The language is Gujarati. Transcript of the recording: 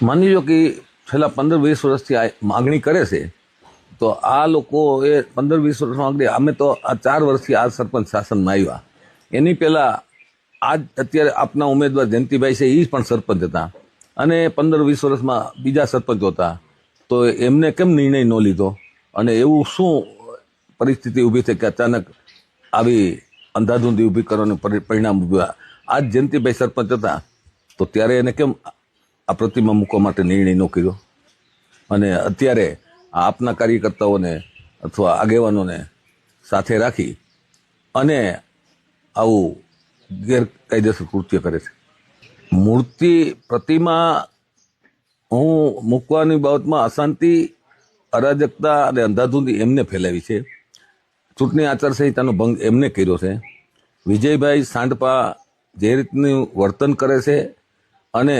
માની લો કે છેલ્લા 15-20 વર્ષથી આ માગણી કરે છે, તો આ લોકો એ 15-20 વર્ષમાં માગણી, અમે તો આ 4 વર્ષથી આ સરપંચ શાસનમાં આવ્યા, એની પહેલા આજ અત્યારે આપના ઉમેદવાર જયંતિભાઈ છે એ પણ સરપંચ હતા, અને 15-20 વર્ષમાં બીજા સરપંચ હતા, તો એમને કેમ નિર્ણય ન લીધો? અને એવું શું પરિસ્થિતિ ઊભી થઈ કે અચાનક આવી અંધાધૂંધી ઊભી કરવાનું પરિણામ ઉભા? આજ જયંતિભાઈ સરપંચ હતા તો ત્યારે એને કેમ આ પ્રતિમા મૂકવા માટે નિર્ણય ન કર્યો? અને અત્યારે આ આપના કાર્યકર્તાઓને અથવા આગેવાનોને સાથે રાખી અને આવું ગેરકાયદેસર કૃત્ય કરે છે. મૂર્તિ પ્રતિમા હું મૂકવાની બાબતમાં અશાંતિ, અરાજકતા અને અંધાધૂંધી એમને ફેલાવી છે. ચૂંટણી આચારસંહિતાનો ભંગ એમને કર્યો છે. વિજયભાઈ સાંડપા જે રીતનું વર્તન કરે છે અને